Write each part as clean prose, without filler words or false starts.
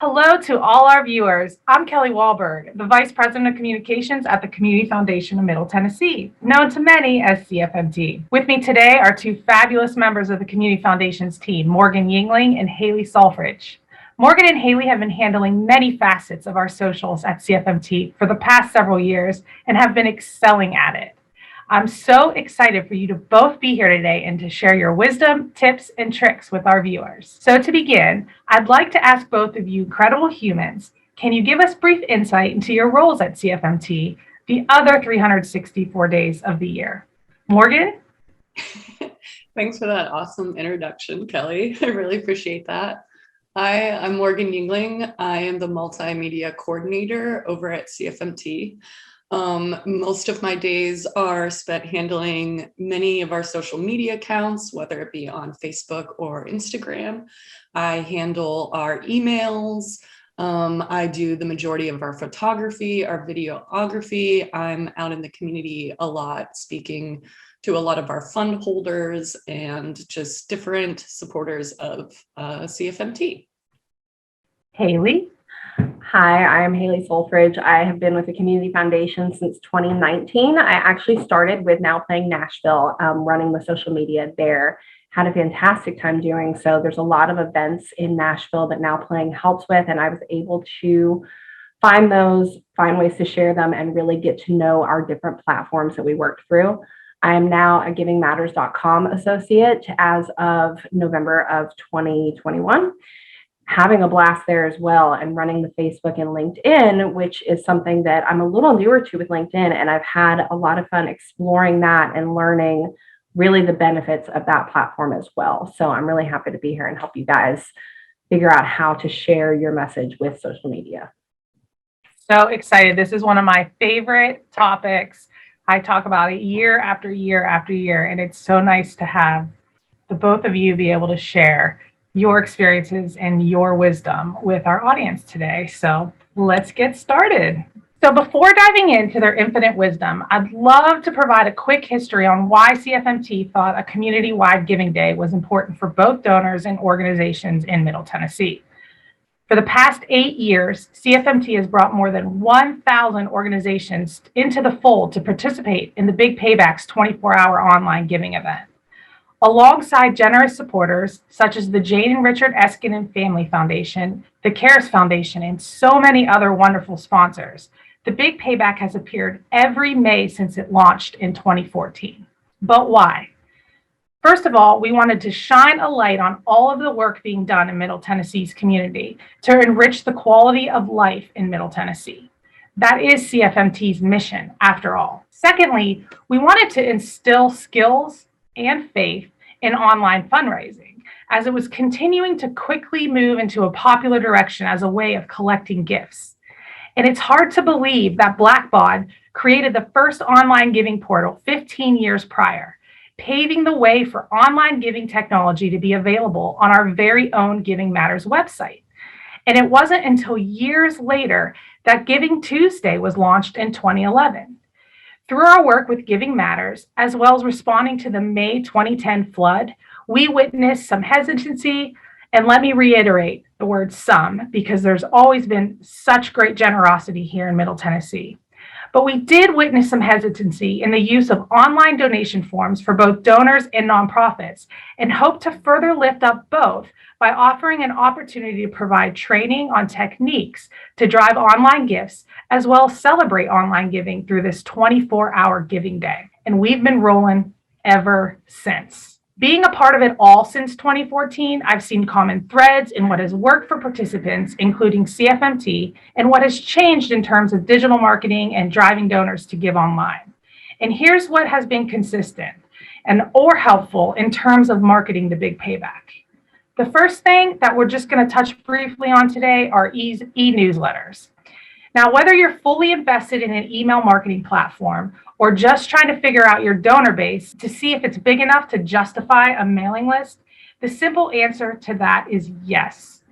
Hello to all our viewers. I'm Kelly Wahlberg, the Vice President of Communications at the Community Foundation of Middle Tennessee, known to many as CFMT. With me today are two fabulous members of the Community Foundation's team, Morgan Yingling and Haley Solfridge. Morgan and Haley have been handling many facets of our socials at CFMT for the past several years and have been excelling at it. I'm so excited for you to both be here today and to share your wisdom, tips, and tricks with our viewers. So to begin, I'd like to ask both of you incredible humans, can you give us brief insight into your roles at CFMT the other 364 days of the year? Morgan? Thanks for that awesome introduction, Kelly. I really appreciate that. Hi, I'm Morgan Yingling. I am the multimedia coordinator over at CFMT. Most of my days are spent handling many of our social media accounts, whether it be on Facebook or Instagram. I handle our emails. I do the majority of our photography, our videography. I'm out in the community a lot, speaking to a lot of our fund holders and just different supporters of CFMT. Haley? Hi, I'm Haley Solfridge. I have been with the Community Foundation since 2019. I actually started with Now Playing Nashville, running the social media there. Had a fantastic time doing so. There's a lot of events in Nashville that Now Playing helps with, and I was able to find ways to share them and really get to know our different platforms that we worked through. I am now a givingmatters.com associate as of November of 2021. Having a blast there as well and running the Facebook and LinkedIn, which is something that I'm a little newer to with LinkedIn. And I've had a lot of fun exploring that and learning really the benefits of that platform as well. So I'm really happy to be here and help you guys figure out how to share your message with social media. So excited. This is one of my favorite topics. I talk about it year after year after year, and it's so nice to have the both of you be able to share your experiences and your wisdom with our audience today. So let's get started. So before diving into their infinite wisdom, I'd love to provide a quick history on why CFMT thought a community-wide giving day was important for both donors and organizations in Middle Tennessee. For the past 8 years, CFMT has brought more than 1,000 organizations into the fold to participate in the Big Payback's 24-hour online giving event. Alongside generous supporters such as the Jane and Richard Eskinen Family Foundation, the CARES Foundation, and so many other wonderful sponsors, the Big Payback has appeared every May since it launched in 2014. But why? First of all, we wanted to shine a light on all of the work being done in Middle Tennessee's community to enrich the quality of life in Middle Tennessee. That is CFMT's mission, after all. Secondly, we wanted to instill skills and faith in online fundraising, as it was continuing to quickly move into a popular direction as a way of collecting gifts. And it's hard to believe that Blackbaud created the first online giving portal 15 years prior, paving the way for online giving technology to be available on our very own Giving Matters website. And it wasn't until years later that Giving Tuesday was launched in 2011. Through our work with Giving Matters, as well as responding to the May 2010 flood, we witnessed some hesitancy, and let me reiterate the word some, because there's always been such great generosity here in Middle Tennessee. But we did witness some hesitancy in the use of online donation forms for both donors and nonprofits, and hope to further lift up both by offering an opportunity to provide training on techniques to drive online gifts, as well as celebrate online giving through this 24-hour giving day. And we've been rolling ever since. Being a part of it all since 2014, I've seen common threads in what has worked for participants, including CFMT, and what has changed in terms of digital marketing and driving donors to give online. And here's what has been consistent or helpful in terms of marketing the Big Payback. The first thing that we're just going to touch briefly on today are e-newsletters. Now, whether you're fully invested in an email marketing platform or just trying to figure out your donor base to see if it's big enough to justify a mailing list, the simple answer to that is yes.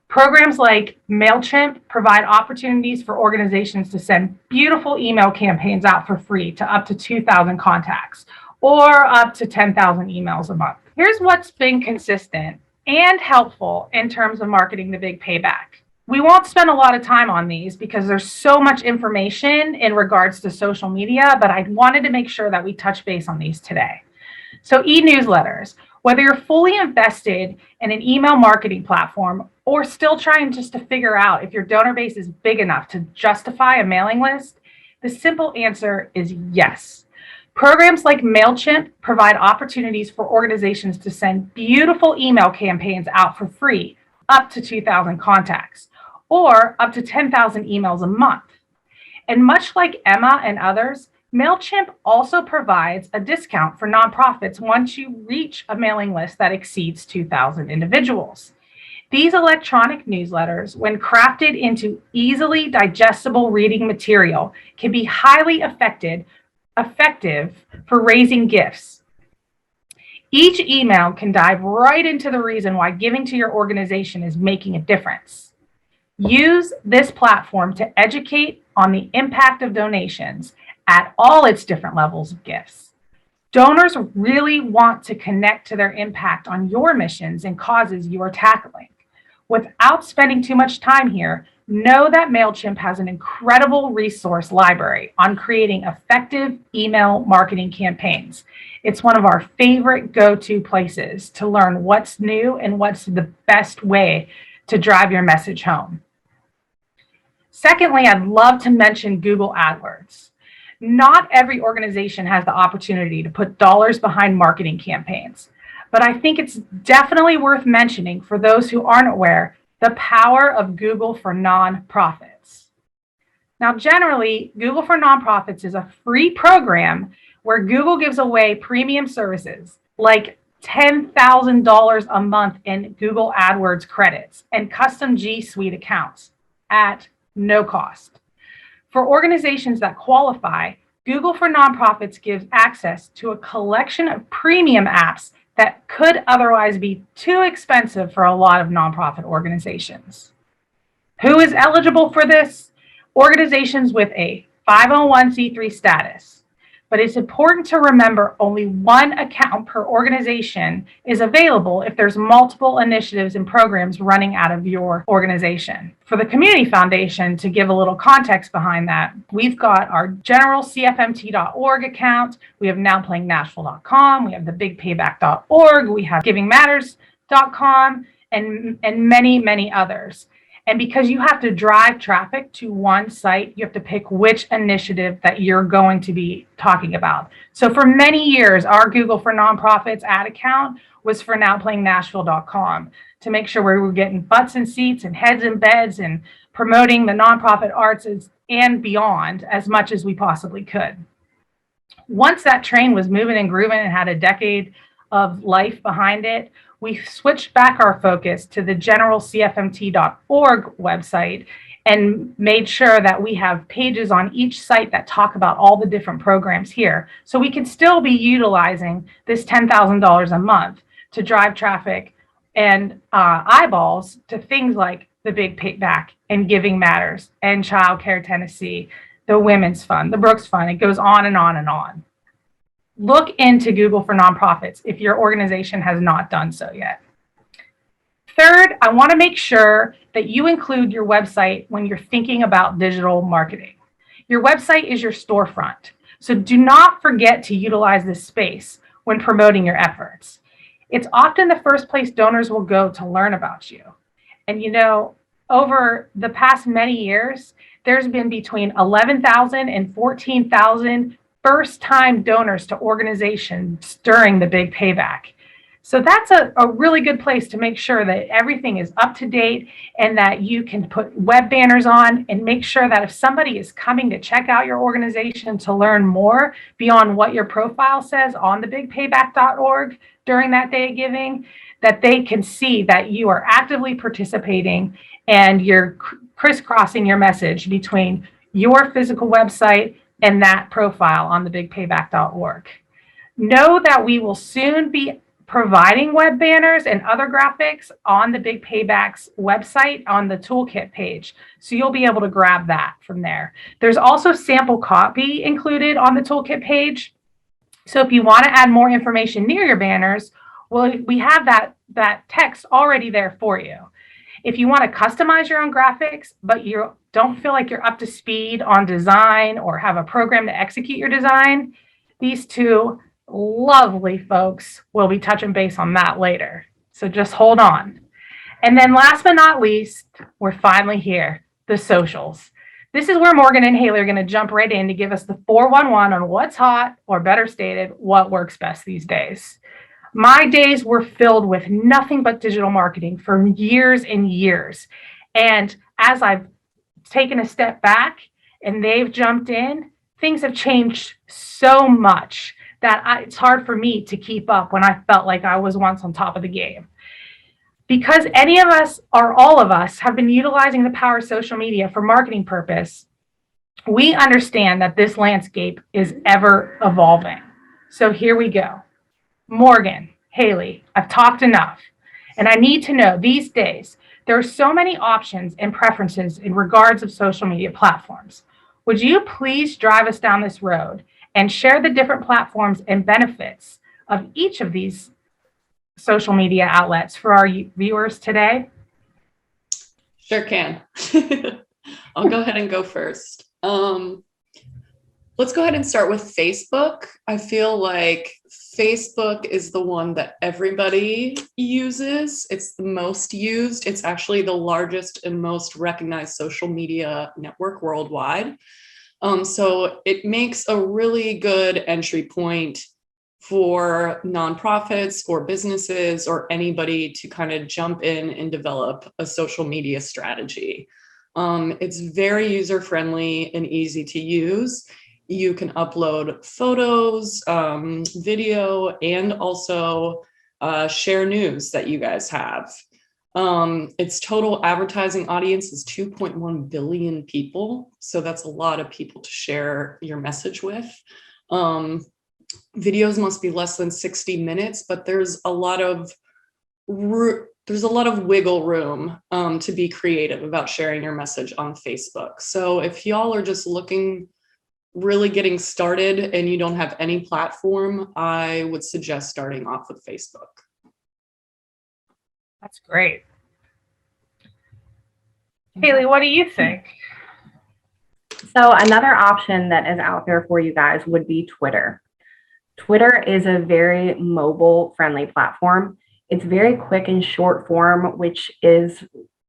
Programs like MailChimp provide opportunities for organizations to send beautiful email campaigns out for free to up to 2,000 contacts or up to 10,000 emails a month. Here's what's been consistent and helpful in terms of marketing the Big Payback. We won't spend a lot of time on these because there's so much information in regards to social media, but I wanted to make sure that we touch base on these today. So e-newsletters, whether you're fully invested in an email marketing platform or still trying just to figure out if your donor base is big enough to justify a mailing list, the simple answer is yes. Programs like MailChimp provide opportunities for organizations to send beautiful email campaigns out for free, up to 2,000 contacts, or up to 10,000 emails a month. And much like Emma and others, MailChimp also provides a discount for nonprofits once you reach a mailing list that exceeds 2,000 individuals. These electronic newsletters, when crafted into easily digestible reading material, can be highly effective for raising gifts. Each email can dive right into the reason why giving to your organization is making a difference. Use this platform to educate on the impact of donations at all its different levels of gifts. Donors really want to connect to their impact on your missions and causes you are tackling. Without spending too much time here, know that MailChimp has an incredible resource library on creating effective email marketing campaigns. It's one of our favorite go-to places to learn what's new and what's the best way to drive your message home. Secondly, I'd love to mention Google Adwords. Not every organization has the opportunity to put dollars behind marketing campaigns, but I think it's definitely worth mentioning for those who aren't aware, the power of Google for Nonprofits. Now, generally, Google for Nonprofits is a free program where Google gives away premium services like $10,000 a month in Google AdWords credits and custom G Suite accounts at no cost. For organizations that qualify, Google for Nonprofits gives access to a collection of premium apps that could otherwise be too expensive for a lot of nonprofit organizations. Who is eligible for this? Organizations with a 501c3 status. But it's important to remember only one account per organization is available if there's multiple initiatives and programs running out of your organization. For the Community Foundation, to give a little context behind that, we've got our general CFMT.org account, we have nowplayingnashville.com, we have the bigpayback.org, we have givingmatters.com, and many, many others. And because you have to drive traffic to one site, you have to pick which initiative that you're going to be talking about. So for many years, our Google for Nonprofits ad account was for nowplayingnashville.com to make sure we were getting butts and seats and heads and beds and promoting the nonprofit arts and beyond as much as we possibly could. Once that train was moving and grooving and had a decade of life behind it, we switched back our focus to the general CFMT.org website and made sure that we have pages on each site that talk about all the different programs here. So we can still be utilizing this $10,000 a month to drive traffic and eyeballs to things like the Big Payback and Giving Matters and Child Care Tennessee, the Women's Fund, the Brooks Fund. It goes on and on and on. Look into Google for Nonprofits if your organization has not done so yet. Third, I want to make sure that you include your website when you're thinking about digital marketing. Your website is your storefront, so do not forget to utilize this space when promoting your efforts. It's often the first place donors will go to learn about you. And you know, over the past many years, there's been between 11,000 and 14,000 first-time donors to organizations during the Big Payback. So that's a really good place to make sure that everything is up to date and that you can put web banners on and make sure that if somebody is coming to check out your organization to learn more beyond what your profile says on the bigpayback.org during that day of giving, that they can see that you are actively participating and you're crisscrossing your message between your physical website and that profile on the bigpayback.org. Know that we will soon be providing web banners and other graphics on the Big Payback's website on the toolkit page. So you'll be able to grab that from there. There's also sample copy included on the toolkit page. So if you want to add more information near your banners, well, we have that text already there for you. If you want to customize your own graphics, but you don't feel like you're up to speed on design or have a program to execute your design, these two lovely folks will be touching base on that later. So just hold on. And then last but not least, we're finally here, the socials. This is where Morgan and Haley are going to jump right in to give us the 411 on what's hot, or better stated, what works best these days. My days were filled with nothing but digital marketing for years and years. And as I've taken a step back and they've jumped in, things have changed so much that it's hard for me to keep up when I felt like I was once on top of the game. Because any of us or all of us have been utilizing the power of social media for marketing purpose, we understand that this landscape is ever evolving. So here we go. Morgan, Haley, I've talked enough. And I need to know these days, there are so many options and preferences in regards of social media platforms. Would you please drive us down this road and share the different platforms and benefits of each of these social media outlets for our viewers today? Sure can. I'll go ahead and go first. Let's go ahead and start with Facebook. I feel like Facebook is the one that everybody uses. It's the most used. It's actually the largest and most recognized social media network worldwide. So it makes a really good entry point for nonprofits or businesses or anybody to kind of jump in and develop a social media strategy. It's very user-friendly and easy to use. You can upload photos, video, and also share news that you guys have. Its total advertising audience is 2.1 billion people. So that's a lot of people to share your message with. Videos must be less than 60 minutes, but there's a lot of wiggle room to be creative about sharing your message on Facebook. So if y'all are just really getting started and you don't have any platform, I would suggest starting off with Facebook. That's great. Haley, what do you think? So another option that is out there for you guys would be Twitter. Twitter is a very mobile friendly platform. It's very quick and short form, which is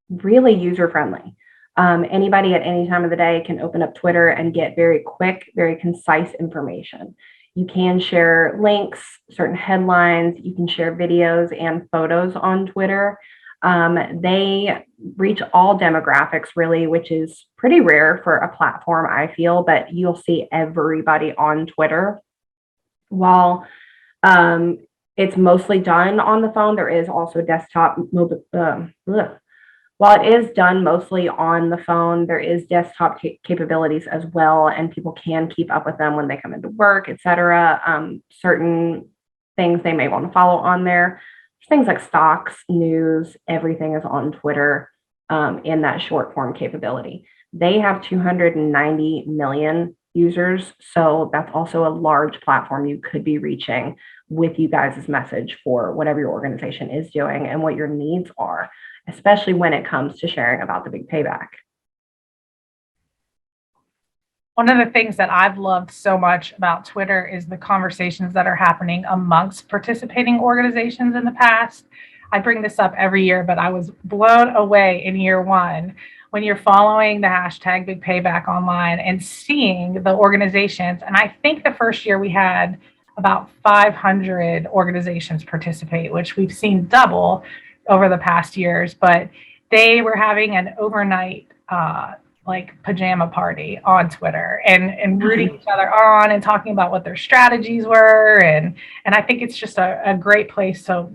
really user friendly. Anybody at any time of the day can open up Twitter and get very quick, very concise information. You can share links, certain headlines, you can share videos and photos on Twitter. They reach all demographics really, which is pretty rare for a platform, I feel, but you'll see everybody on Twitter. While it's mostly done on the phone, there is also desktop mobile. While it is done mostly on the phone, there is desktop capabilities as well, and people can keep up with them when they come into work, etc. Certain things they may want to follow on there. Things like stocks, news, everything is on Twitter in that short form capability. They have 290 million users, so that's also a large platform you could be reaching with you guys' message for whatever your organization is doing and what your needs are, especially when it comes to sharing about the Big Payback. One of the things that I've loved so much about Twitter is the conversations that are happening amongst participating organizations in the past. I bring this up every year, but I was blown away in year one when you're following the hashtag Big Payback online and seeing the organizations. And I think the first year we had about 500 organizations participate, which we've seen double over the past years, but they were having an overnight like pajama party on Twitter and rooting each other on and talking about what their strategies were. And I think it's just a great place to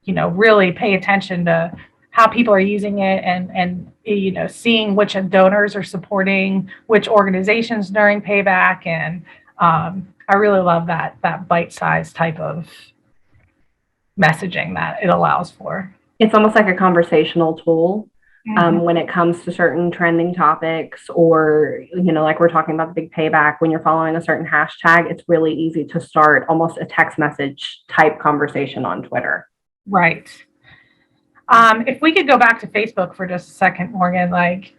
really pay attention to how people are using it and seeing which donors are supporting which organizations during payback. And I really love that bite-sized type of message that it allows for. It's almost like a conversational tool when it comes to certain trending topics, or like we're talking about the Big Payback. When you're following a certain hashtag, it's really easy to start almost a text message type conversation on Twitter. Right. If we could go back to Facebook for just a second, Morgan, like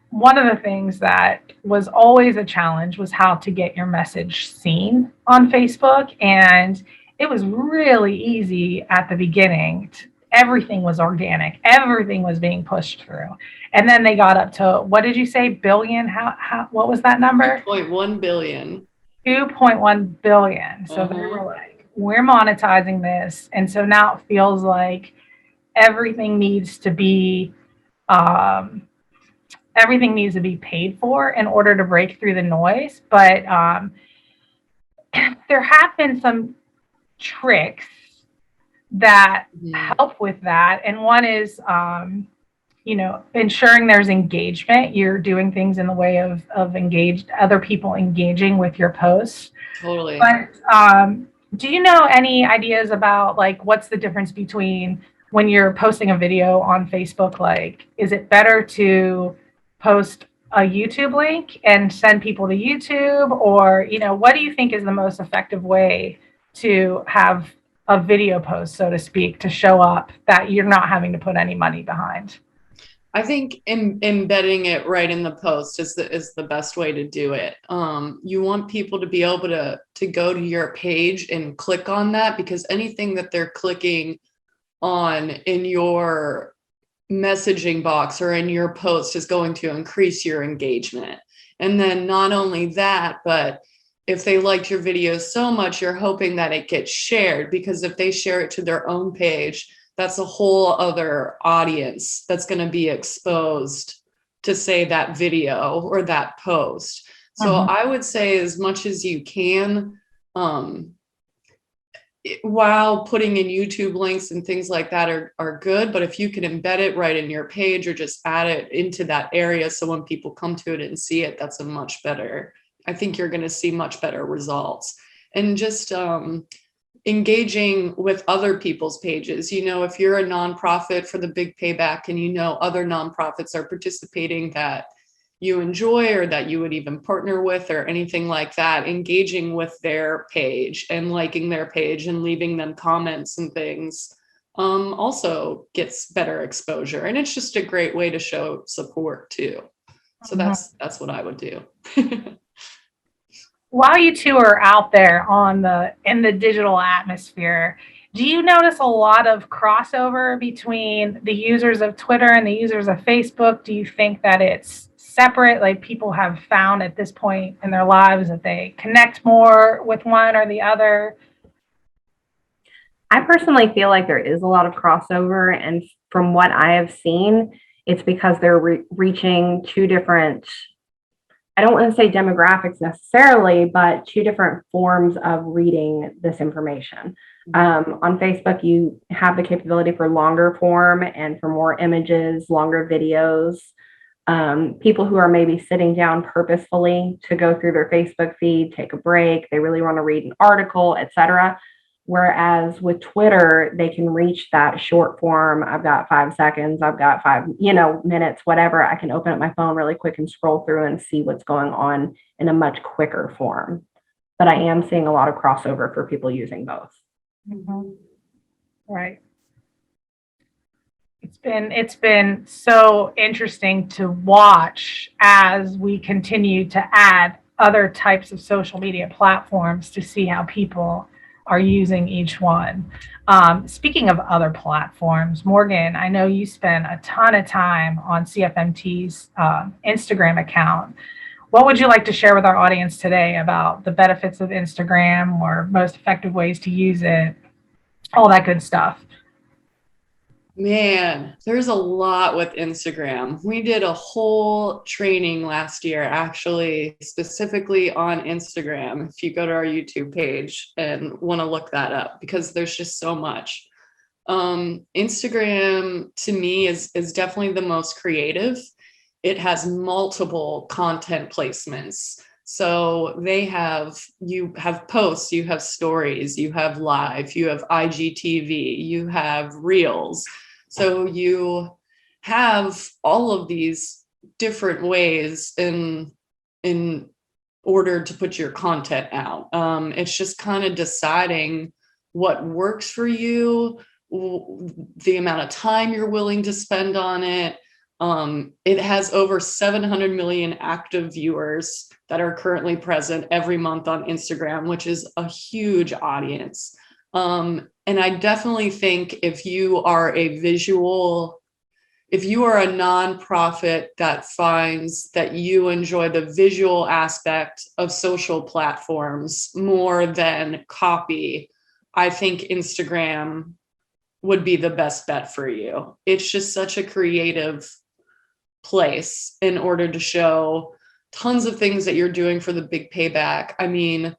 one of the things that was always a challenge was how to get your message seen on Facebook. And it was really easy at the beginning. Everything was organic, everything was being pushed through. And then they got up to, what did you say, billion? What was that number? 2.1 billion. 2.1 billion. So they were like, we're monetizing this. And so now it feels like everything needs to be paid for in order to break through the noise. But there have been some tricks that help with that. And one is, ensuring there's engagement. You're doing things in the way of other people engaging with your posts. Totally. But do you know any ideas about like what's the difference between when you're posting a video on Facebook? Like, is it better to post a YouTube link and send people to YouTube? Or, what do you think is the most effective way to have a video post, so to speak, to show up that you're not having to put any money behind? I think embedding it right in the post is the best way to do it. You want people to be able to go to your page and click on that, because anything that they're clicking on in your messaging box or in your post is going to increase your engagement. And then not only that, but if they liked your video so much, you're hoping that it gets shared, because if they share it to their own page, that's a whole other audience that's going to be exposed to, say, that video or that post. So I would say as much as you can, while putting in YouTube links and things like that are good, but if you can embed it right in your page or just add it into that area, so when people come to it and see it, that's a much better, I think you're going to see much better results. And just engaging with other people's pages. If you're a nonprofit for the Big Payback and other nonprofits are participating that you enjoy or that you would even partner with or anything like that, engaging with their page and liking their page and leaving them comments and things also gets better exposure. And it's just a great way to show support too. So that's what I would do. While you two are out there in the digital atmosphere, do you notice a lot of crossover between the users of Twitter and the users of Facebook? Do you think that it's separate? Like, people have found at this point in their lives that they connect more with one or the other? I personally feel like there is a lot of crossover. And from what I have seen, it's because they're reaching two different, I don't want to say demographics necessarily, but two different forms of reading this information. On Facebook, you have the capability for longer form and for more images, longer videos. People who are maybe sitting down purposefully to go through their Facebook feed, take a break, they really want to read an article, etc. Whereas with Twitter, they can reach that short form. I've got 5 seconds, I've got 5, minutes, whatever. I can open up my phone really quick and scroll through and see what's going on in a much quicker form. But I am seeing a lot of crossover for people using both. Right. It's been so interesting to watch as we continue to add other types of social media platforms to see how people are using each one. Speaking of other platforms, Morgan, I know you spend a ton of time on CFMT's Instagram account. What would you like to share with our audience today about the benefits of Instagram or most effective ways to use it, all that good stuff? Man, there's a lot with Instagram. We did a whole training last year, actually, specifically on Instagram. If you go to our YouTube page and want to look that up, because there's just so much. Instagram to me is definitely the most creative. It has multiple content placements. So you have posts, you have stories, you have live, you have IGTV, you have reels. So you have all of these different ways in order to put your content out. It's just kind of deciding what works for you, the amount of time you're willing to spend on it. It has over 700 million active viewers that are currently present every month on Instagram, which is a huge audience. And I definitely think if you are a nonprofit that finds that you enjoy the visual aspect of social platforms more than copy, I think Instagram would be the best bet for you. It's just such a creative place in order to show tons of things that you're doing for the Big Payback. I mean,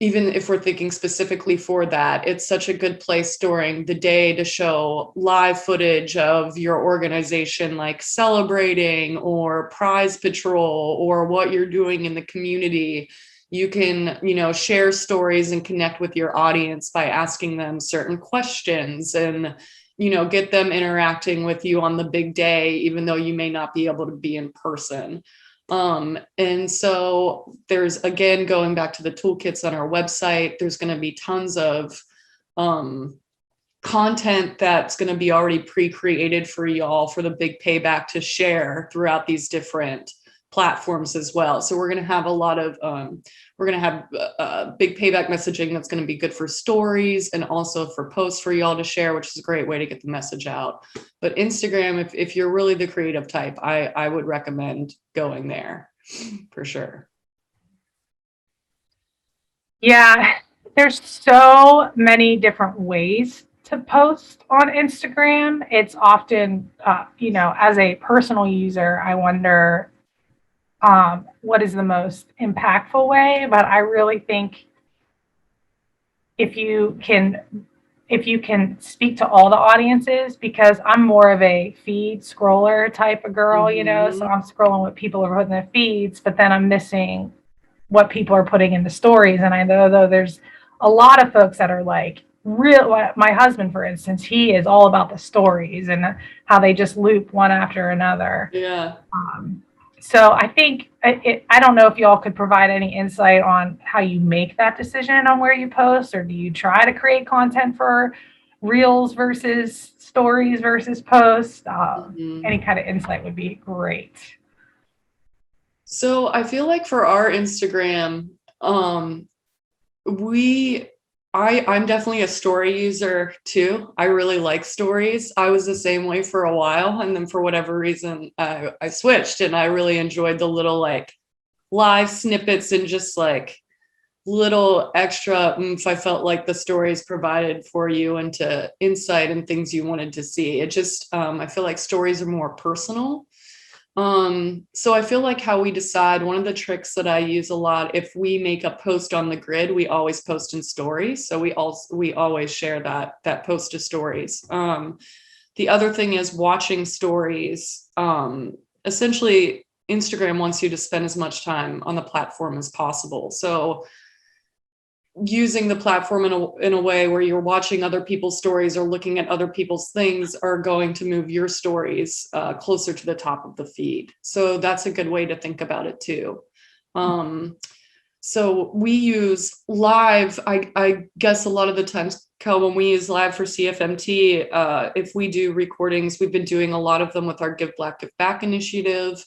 even if we're thinking specifically for that, it's such a good place during the day to show live footage of your organization, like celebrating or prize patrol or what you're doing in the community. You can, share stories and connect with your audience by asking them certain questions and, get them interacting with you on the big day, even though you may not be able to be in person. And so there's, again, going back to the toolkits on our website, there's going to be tons of content that's going to be already pre-created for y'all for the Big Payback to share throughout these different platforms as well. So we're going to have a lot of Big Payback messaging that's going to be good for stories and also for posts for y'all to share, which is a great way to get the message out. But Instagram, if you're really the creative type, I would recommend going there for sure. Yeah, there's so many different ways to post on Instagram. It's often, as a personal user, I wonder what is the most impactful way. But I really think if you can speak to all the audiences, because I'm more of a feed scroller type of girl, so I'm scrolling what people are putting in their feeds, but then I'm missing what people are putting in the stories. And I know, though, there's a lot of folks that are like my husband, for instance, he is all about the stories and how they just loop one after another. Yeah. So I think I don't know if y'all could provide any insight on how you make that decision on where you post, or do you try to create content for reels versus stories versus posts? Any kind of insight would be great. So I feel like for our Instagram, I'm definitely a story user too. I really like stories. I was the same way for a while, and then for whatever reason, I switched, and I really enjoyed the little like live snippets and just like little extra oomph I felt like the stories provided for you into insight and things you wanted to see. It just, I feel like stories are more personal. So I feel like how we decide, one of the tricks that I use a lot, if we make a post on the grid, we always post in stories. So we always share that post to stories. The other thing is watching stories. Essentially, Instagram wants you to spend as much time on the platform as possible. So using the platform in a way where you're watching other people's stories or looking at other people's things are going to move your stories closer to the top of the feed. So that's a good way to think about it too. So we use live, I guess a lot of the times, Kel, when we use live for CFMT, if we do recordings, we've been doing a lot of them with our Give Black, Give Back initiative.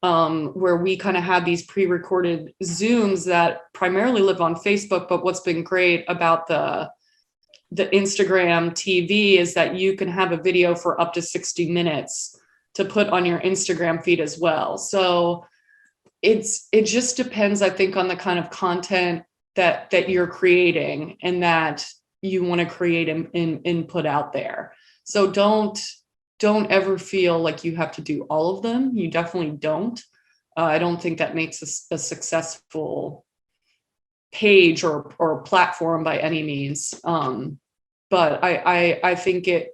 Where we kind of have these pre-recorded Zooms that primarily live on Facebook. But what's been great about the Instagram TV is that you can have a video for up to 60 minutes to put on your Instagram feed as well. So it just depends, I think, on the kind of content that you're creating and that you want to create and put out there. So don't ever feel like you have to do all of them. You definitely don't. I don't think that makes a successful page or platform by any means. But I think a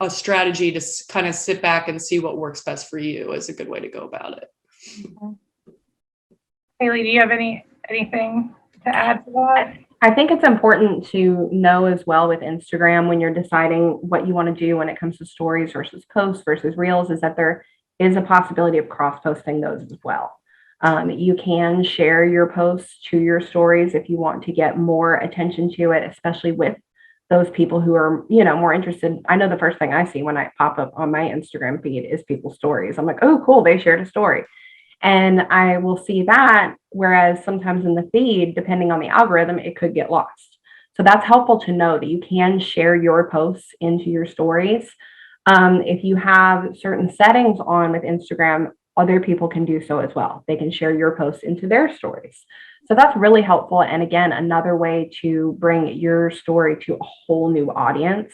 strategy to kind of sit back and see what works best for you is a good way to go about it. Haley, do you have anything to add to that? I think it's important to know as well with Instagram when you're deciding what you want to do when it comes to stories versus posts versus reels, is that there is a possibility of cross-posting those as well. You can share your posts to your stories if you want to get more attention to it, especially with those people who are, you know, more interested. I know the first thing I see when I pop up on my Instagram feed is people's stories. I'm like, oh, cool, they shared a story. And I will see that. Whereas sometimes in the feed, depending on the algorithm, it could get lost. So that's helpful to know that you can share your posts into your stories. If you have certain settings on with Instagram, other people can do so as well. They can share your posts into their stories. So that's really helpful. And again, another way to bring your story to a whole new audience.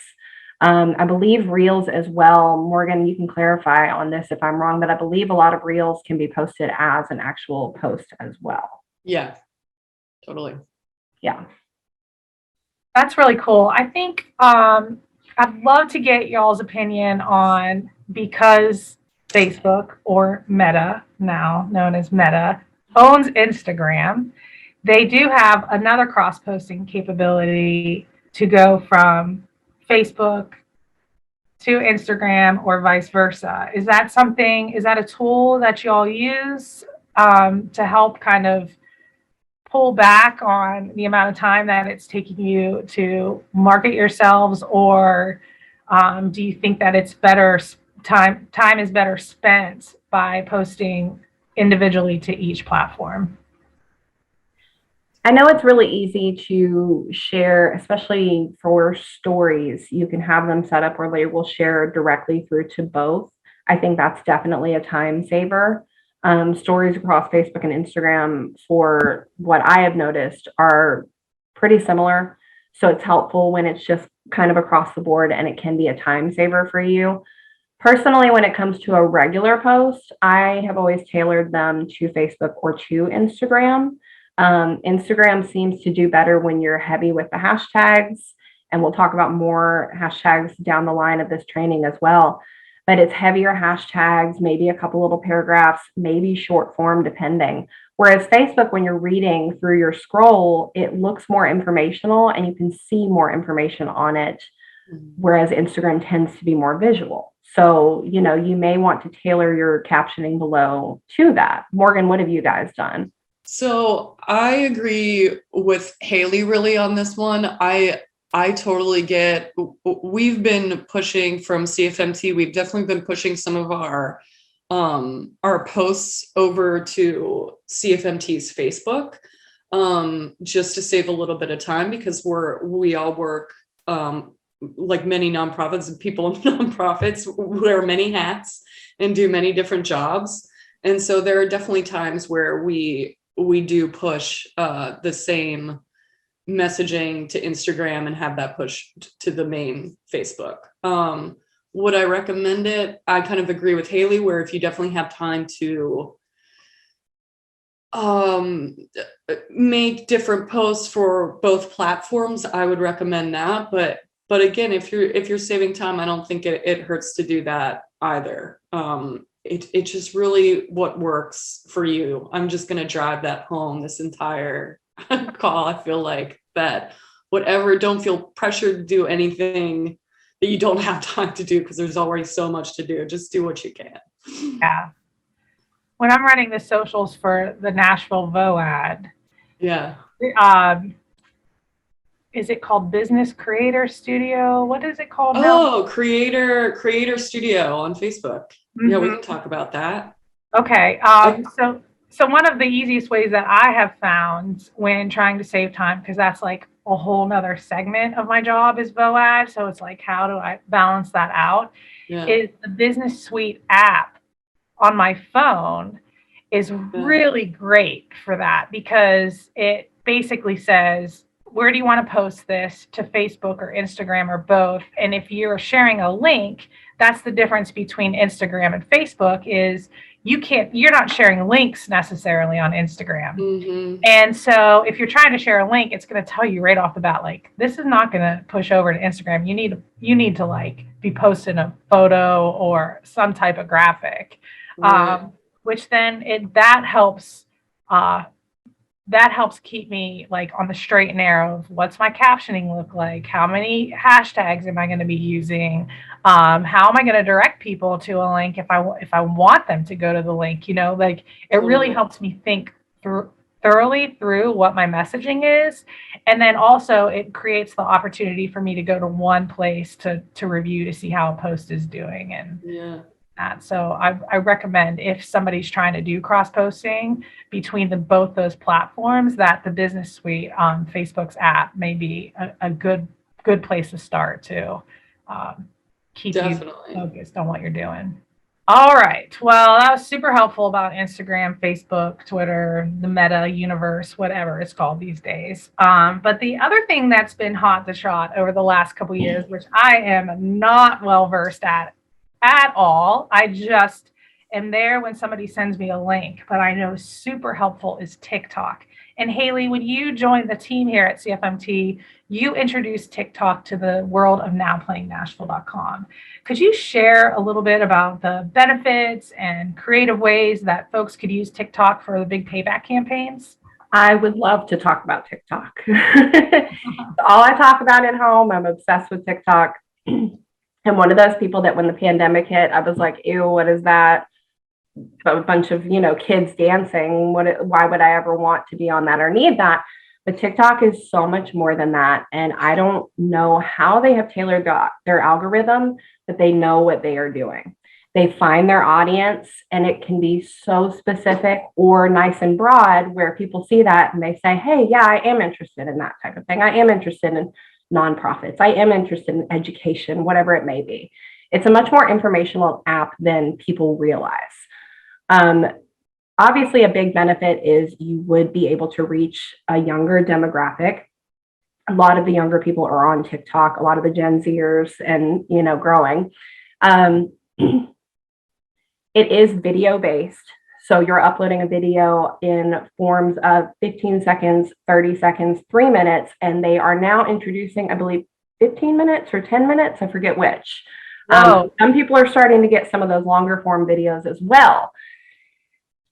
I believe Reels as well. Morgan, you can clarify on this if I'm wrong, but I believe a lot of Reels can be posted as an actual post as well. Yeah, totally. Yeah. That's really cool. I think I'd love to get y'all's opinion on, because Facebook, or Meta, now known as Meta, owns Instagram. They do have another cross-posting capability to go from Facebook to Instagram or vice versa. Is that a tool that y'all use to help kind of pull back on the amount of time that it's taking you to market yourselves, or do you think that it's better time is better spent by posting individually to each platform? I know it's really easy to share, especially for stories. You can have them set up where they will share directly through to both. I think that's definitely a time saver. Stories across Facebook and Instagram, for what I have noticed, are pretty similar. So it's helpful when it's just kind of across the board, and it can be a time saver for you. Personally, when it comes to a regular post, I have always tailored them to Facebook or to Instagram. Instagram seems to do better when you're heavy with the hashtags, and we'll talk about more hashtags down the line of this training as well. But it's heavier hashtags, maybe a couple little paragraphs, maybe short form, depending. Whereas Facebook, when you're reading through your scroll, it looks more informational and you can see more information on it. Whereas Instagram tends to be more visual. So, you know, you may want to tailor your captioning below to that. Morgan, what have you guys done? So I agree with Haley really on this one. I totally get, we've been pushing from CFMT, we've definitely been pushing some of our posts over to CFMT's Facebook, just to save a little bit of time, because we all work, like many nonprofits and people in nonprofits wear many hats and do many different jobs. And so there are definitely times where we do push the same messaging to Instagram and have that push to the main Facebook. Would I recommend it? I kind of agree with Haley, where if you definitely have time to make different posts for both platforms, I would recommend that. But again, if you're saving time, I don't think it hurts to do that either. It's just really what works for you. I'm just going to drive that home this entire call. I feel like that whatever, don't feel pressured to do anything that you don't have time to do, because there's already so much to do. Just do what you can. Yeah. When I'm running the socials for the Nashville VOAD, yeah. Is it called Business Creator Studio? What is it called now? Oh, Creator Studio on Facebook. Mm-hmm. Yeah, we can talk about that. Okay. So one of the easiest ways that I have found when trying to save time, because that's like a whole nother segment of my job is VOAD. So it's like, how do I balance that out? Yeah. Is the Business Suite app on my phone is really great for that, because it basically says, where do you want to post this, to Facebook or Instagram or both? And if you're sharing a link, that's the difference between Instagram and Facebook, is you're not sharing links necessarily on Instagram. Mm-hmm. And so if you're trying to share a link, it's going to tell you right off the bat, like, this is not going to push over to Instagram. You need to like be posting a photo or some type of graphic, right. Which then that helps keep me like on the straight and narrow of what's my captioning look like, how many hashtags am I going to be using, how am I going to direct people to a link if I want them to go to the link, like it really helps me think thoroughly through what my messaging is. And then also it creates the opportunity for me to go to one place to review to see how a post is doing and Yeah. that. So I recommend if somebody's trying to do cross posting between both those platforms, that the business suite on Facebook's app may be a good place to start to keep Definitely. you focused on what you're doing. All right. Well, that was super helpful about Instagram, Facebook, Twitter, the meta universe, whatever it's called these days. But the other thing that's been hot to trot over the last couple of years, which I am not well versed at all, I just am there when somebody sends me a link, but I know super helpful is TikTok. And Haley, when you joined the team here at CFMT, you introduced TikTok to the world of nowplayingnashville.com. Could you share a little bit about the benefits and creative ways that folks could use TikTok for the Big Payback campaigns? I would love to talk about TikTok. All I talk about at home, I'm obsessed with TikTok. I'm one of those people that when the pandemic hit, I was like, ew, what is that? A bunch of, kids dancing. Why would I ever want to be on that or need that? But TikTok is so much more than that. And I don't know how they have tailored their algorithm that they know what they are doing. They find their audience and it can be so specific or nice and broad where people see that and they say, hey, yeah, I am interested in that type of thing. I am interested in nonprofits. I am interested in education, whatever it may be. It's a much more informational app than people realize. Obviously, a big benefit is you would be able to reach a younger demographic. A lot of the younger people are on TikTok, a lot of the Gen Zers and, growing. It is video based. So you're uploading a video in forms of 15 seconds, 30 seconds, 3 minutes, and they are now introducing, I believe, 15 minutes or 10 minutes. I forget which. Some people are starting to get some of those longer form videos as well.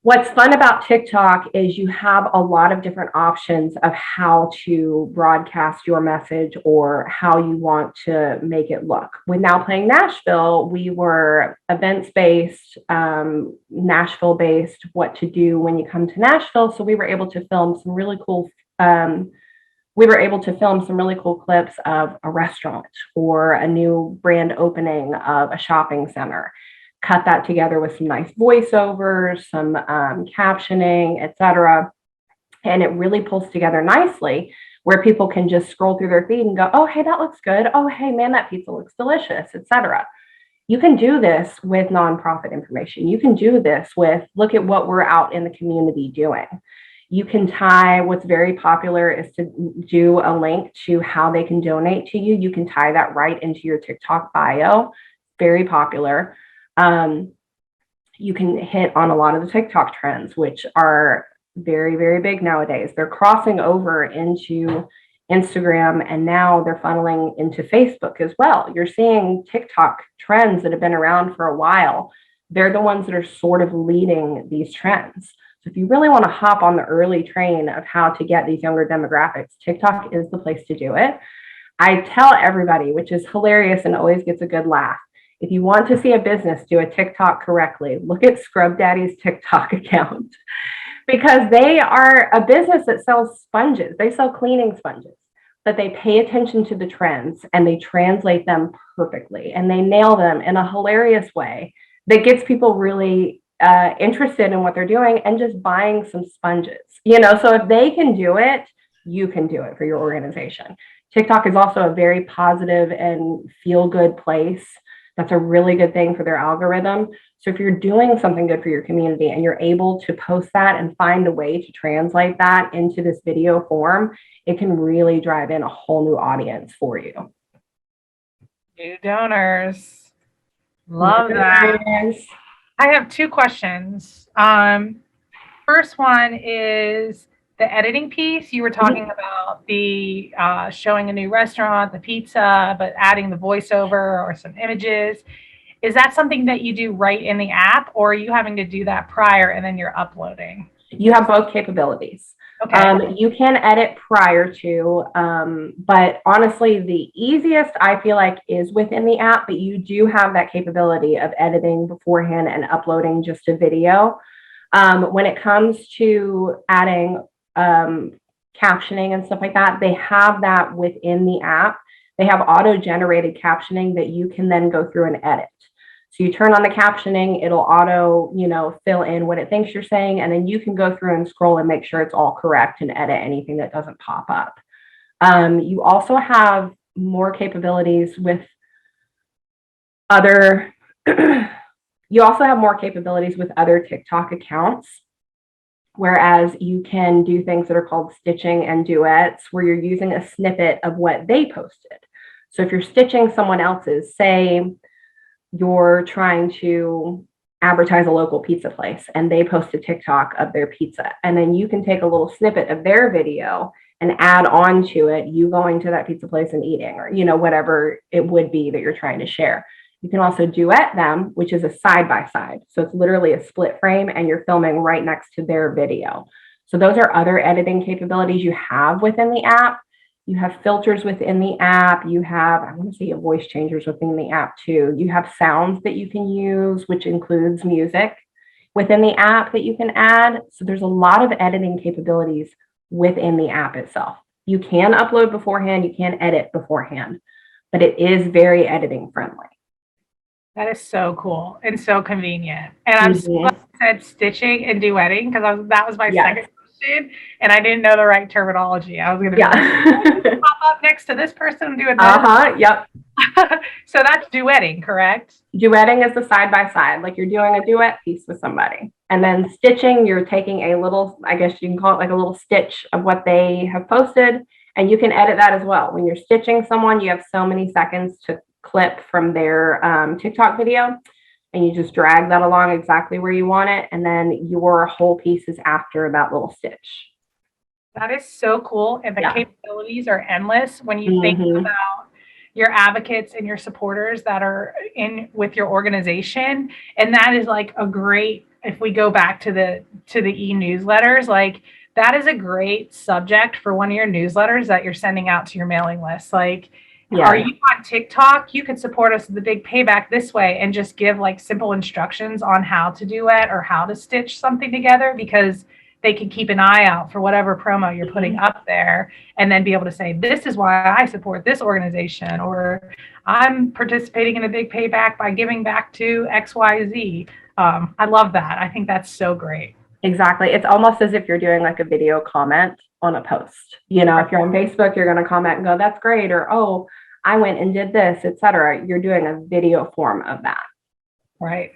What's fun about TikTok is you have a lot of different options of how to broadcast your message or how you want to make it look. With Now Playing Nashville, we were events-based, Nashville-based, what to do when you come to Nashville. So we were able to film some really cool clips of a restaurant or a new brand opening of a shopping center. Cut that together with some nice voiceovers, some captioning, etc. And it really pulls together nicely where people can just scroll through their feed and go, oh, hey, that looks good. Oh, hey, man, that pizza looks delicious, etc. You can do this with nonprofit information. You can do this with, look at what we're out in the community doing. You can tie, what's very popular is to do a link to how they can donate to you. You can tie that right into your TikTok bio. Very popular. You can hit on a lot of the TikTok trends, which are very, very big nowadays. They're crossing over into Instagram and now they're funneling into Facebook as well. You're seeing TikTok trends that have been around for a while. They're the ones that are sort of leading these trends. So if you really want to hop on the early train of how to get these younger demographics, TikTok is the place to do it. I tell everybody, which is hilarious and always gets a good laugh. If you want to see a business do a TikTok correctly, look at Scrub Daddy's TikTok account because they are a business that sells sponges. They sell cleaning sponges, but they pay attention to the trends and they translate them perfectly and they nail them in a hilarious way that gets people really interested in what they're doing and just buying some sponges. So if they can do it, you can do it for your organization. TikTok is also a very positive and feel-good place. That's a really good thing for their algorithm. So if you're doing something good for your community and you're able to post that and find a way to translate that into this video form, it can really drive in a whole new audience for you. New donors. Love that. I have 2 questions. First one is the editing piece. You were talking about the showing a new restaurant, the pizza, but adding the voiceover or some images. Is that something that you do right in the app, or are you having to do that prior and then you're uploading? You have both capabilities. Okay. You can edit prior to, but honestly, the easiest I feel like is within the app, but you do have that capability of editing beforehand and uploading just a video. When it comes to adding captioning and stuff like that. They have that within the app. They have auto-generated captioning that you can then go through and edit. So you turn on the captioning, it'll auto, fill in what it thinks you're saying, and then you can go through and scroll and make sure it's all correct and edit anything that doesn't pop up. You also have more capabilities with other TikTok accounts, whereas you can do things that are called stitching and duets, where you're using a snippet of what they posted. So if you're stitching someone else's, say you're trying to advertise a local pizza place and they post a TikTok of their pizza, and then you can take a little snippet of their video and add on to it, you going to that pizza place and eating, or, whatever it would be that you're trying to share. You can also duet them, which is a side-by-side. So it's literally a split frame and you're filming right next to their video. So those are other editing capabilities you have within the app. You have filters within the app. You have, I want to say, voice changers within the app too. You have sounds that you can use, which includes music within the app that you can add. So there's a lot of editing capabilities within the app itself. You can upload beforehand, you can edit beforehand, but it is very editing friendly. That is so cool and so convenient. And I'm so glad you said stitching and duetting, because that was my second question, and I didn't know the right terminology. I was going to pop up next to this person and do it. Yep. So that's duetting, correct? Duetting is the side-by-side, like you're doing a duet piece with somebody. And then stitching, you're taking a little, I guess you can call it like a little stitch of what they have posted, and you can edit that as well. When you're stitching someone, you have so many seconds to clip from their TikTok video, and you just drag that along exactly where you want it, and then your whole piece is after that little stitch. That is so cool, and the capabilities are endless when you think about your advocates and your supporters that are in with your organization. And that is like a great, if we go back to the e-newsletters, like that is a great subject for one of your newsletters that you're sending out to your mailing list. Like, are you on TikTok? You could support us with the Big Payback this way and just give like simple instructions on how to duet or how to stitch something together, because they can keep an eye out for whatever promo you're putting up there, and then be able to say, this is why I support this organization, or I'm participating in a Big Payback by giving back to XYZ. I love that. I think that's so great. Exactly. It's almost as if you're doing like a video comment on a post. If you're on Facebook, you're going to comment and go, that's great, or, oh, I went and did this, etc. You're doing a video form of that. Right.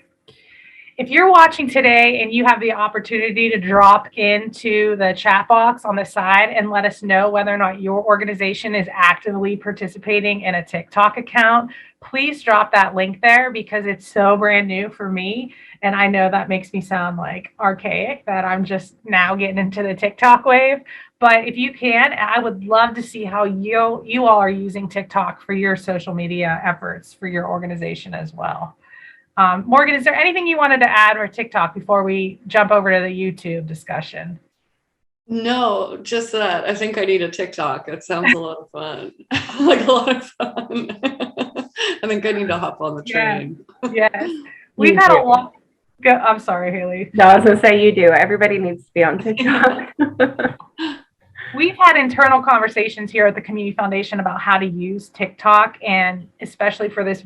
If you're watching today and you have the opportunity to drop into the chat box on the side and let us know whether or not your organization is actively participating in a TikTok account, please drop that link there, because it's so brand new for me. And I know that makes me sound like archaic, that I'm just now getting into the TikTok wave. But if you can, I would love to see how you all are using TikTok for your social media efforts for your organization as well. Morgan, is there anything you wanted to add for TikTok before we jump over to the YouTube discussion? No, just that. I think I need a TikTok. It sounds a lot of fun. Like a lot of fun. I think I need to hop on the train. Yes. We've had a lot. I'm sorry, Haley. No, I was going to say you do. Everybody needs to be on TikTok. We've had internal conversations here at the Community Foundation about how to use TikTok, and especially for this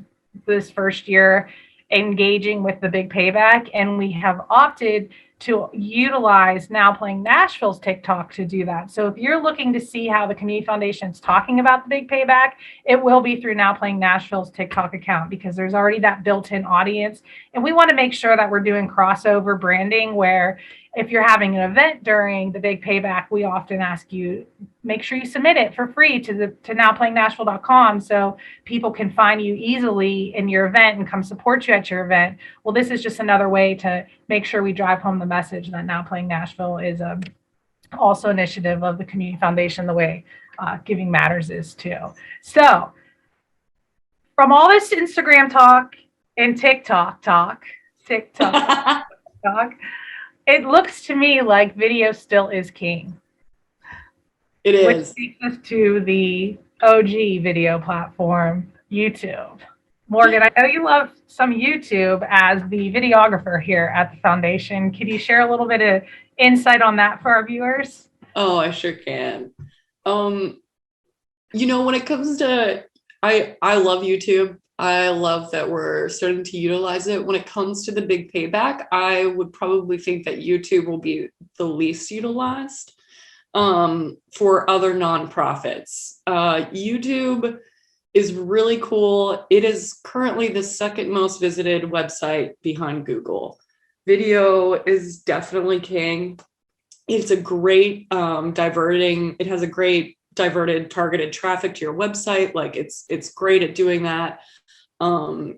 first year, engaging with the Big Payback, and we have opted to utilize Now Playing Nashville's TikTok to do that. So if you're looking to see how the Community Foundation is talking about the Big Payback, it will be through Now Playing Nashville's TikTok account, because there's already that built-in audience. And we want to make sure that we're doing crossover branding, where if you're having an event during the Big Payback, we often ask you, make sure you submit it for free to nowplayingnashville.com so people can find you easily in your event and come support you at your event. Well, this is just another way to make sure we drive home the message that Now Playing Nashville is also an initiative of the Community Foundation, the way Giving Matters is too. So from all this Instagram talk and TikTok, it looks to me like video still is king. It is. Which takes us to the OG video platform, YouTube. Morgan, I know you love some YouTube as the videographer here at the foundation. Can you share a little bit of insight on that for our viewers? Oh, I sure can. When it comes to, I love YouTube. I love that we're starting to utilize it. When it comes to the big payback, I would probably think that YouTube will be the least utilized for other nonprofits. YouTube is really cool. It is currently the second most visited website behind Google. Video is definitely king. It's a great it has a great diverted targeted traffic to your website. Like it's great at doing that.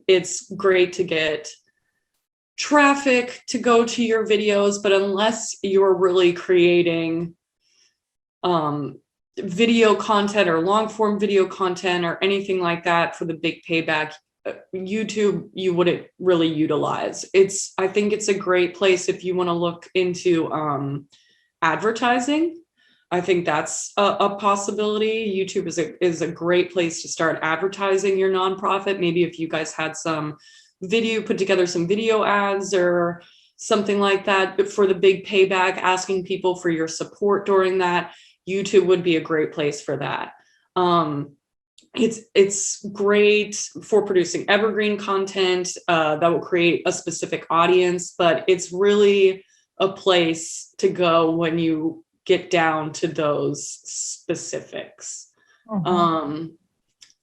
It's great to get traffic to go to your videos, but unless you're really creating video content or long form video content or anything like that for the big payback, YouTube you wouldn't really utilize. I think it's a great place if you want to look into advertising. I think that's a possibility. YouTube is a great place to start advertising your nonprofit. Maybe if you guys had put together some video ads or something like that, but for the big payback, asking people for your support during that, YouTube would be a great place for that. It's great for producing evergreen content that will create a specific audience, but it's really a place to go when you get down to those specifics.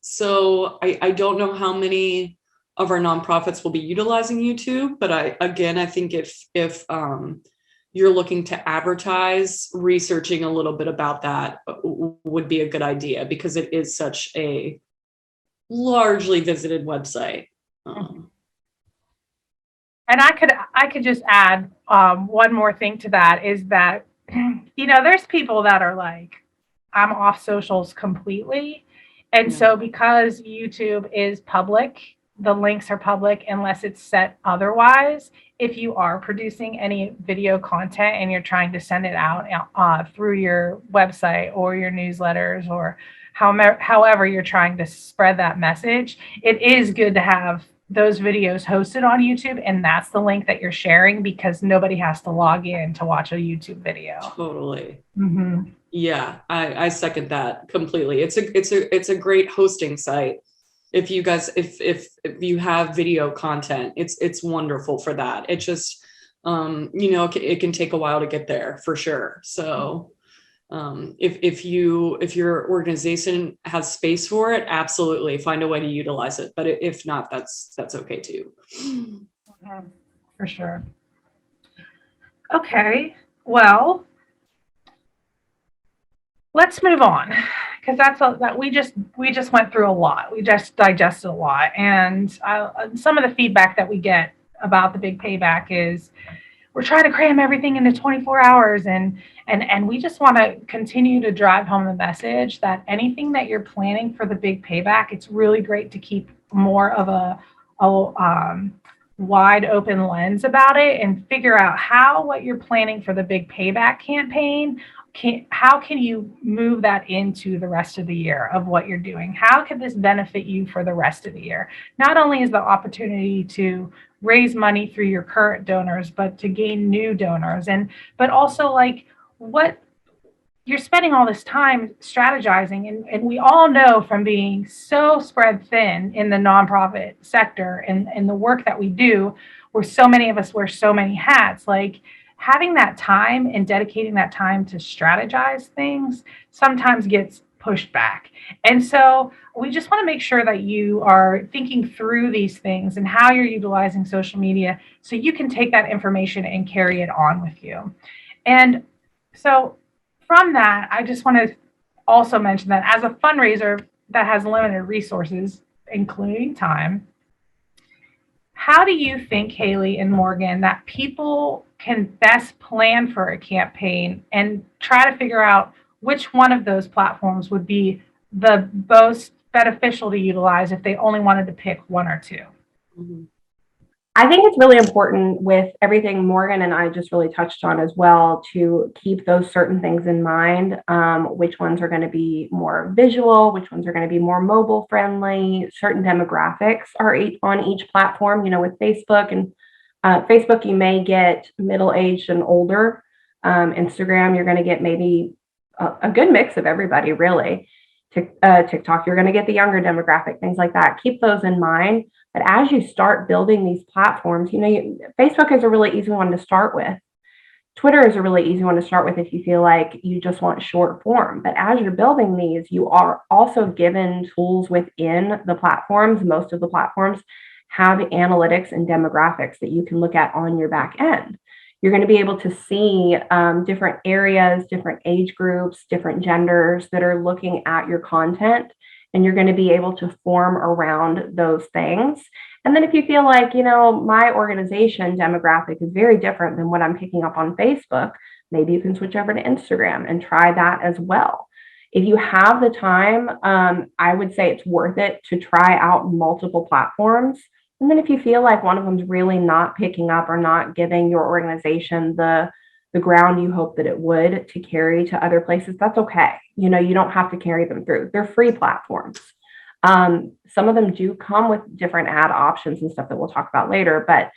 So I don't know how many of our nonprofits will be utilizing YouTube, but I think if you're looking to advertise, researching a little bit about that would be a good idea because it is such a largely visited website. And I could just add one more thing to that is that, there's people that are like, I'm off socials completely. And so because YouTube is public, the links are public unless it's set otherwise. If you are producing any video content and you're trying to send it out through your website or your newsletters or however you're trying to spread that message, it is good to have those videos hosted on YouTube, and that's the link that you're sharing because nobody has to log in to watch a YouTube video. Totally. Mm-hmm. Yeah, I second that completely. It's a great hosting site. If you guys if you have video content, it's wonderful for that. It just it can take a while to get there for sure. So if your organization has space for it, absolutely find a way to utilize it. But if not, that's okay too. For sure. Okay, well, let's move on because we just went through a lot. We just digested a lot, and some of the feedback that we get about the big payback is we're trying to cram everything into 24 hours and we just want to continue to drive home the message that anything that you're planning for the big payback, it's really great to keep more of a wide open lens about it and figure out how what you're planning for the big payback campaign, how can you move that into the rest of the year of what you're doing? How could this benefit you for the rest of the year? Not only is the opportunity to raise money through your current donors, but to gain new donors, but also like what you're spending all this time strategizing. And we all know from being so spread thin in the nonprofit sector and the work that we do, where so many of us wear so many hats, like having that time and dedicating that time to strategize things sometimes gets pushed back. And so we just want to make sure that you are thinking through these things and how you're utilizing social media so you can take that information and carry it on with you. And so from that, I just want to also mention that as a fundraiser that has limited resources, including time, how do you think, Haley and Morgan, that people can best plan for a campaign and try to figure out which one of those platforms would be the most beneficial to utilize if they only wanted to pick one or two? Mm-hmm. I think it's really important with everything Morgan and I just really touched on as well to keep those certain things in mind, which ones are going to be more visual, which ones are going to be more mobile friendly, certain demographics are on each platform. With Facebook and Facebook, you may get middle-aged and older. Instagram, you're going to get maybe a good mix of everybody, really. TikTok, you're going to get the younger demographic, things like that. Keep those in mind. But as you start building these platforms, Facebook is a really easy one to start with. Twitter is a really easy one to start with if you feel like you just want short form. But as you're building these, you are also given tools within the platforms. Most of the platforms have analytics and demographics that you can look at on your back end. You're going to be able to see different areas, different age groups, different genders that are looking at your content. And you're going to be able to form around those things. And then if you feel like, my organization demographic is very different than what I'm picking up on Facebook, maybe you can switch over to Instagram and try that as well. If you have the time, I would say it's worth it to try out multiple platforms. And then if you feel like one of them is really not picking up or not giving your organization the ground you hope that it would to carry to other places, that's okay. You don't have to carry them through. They're free platforms. Some of them do come with different ad options and stuff that we'll talk about later, but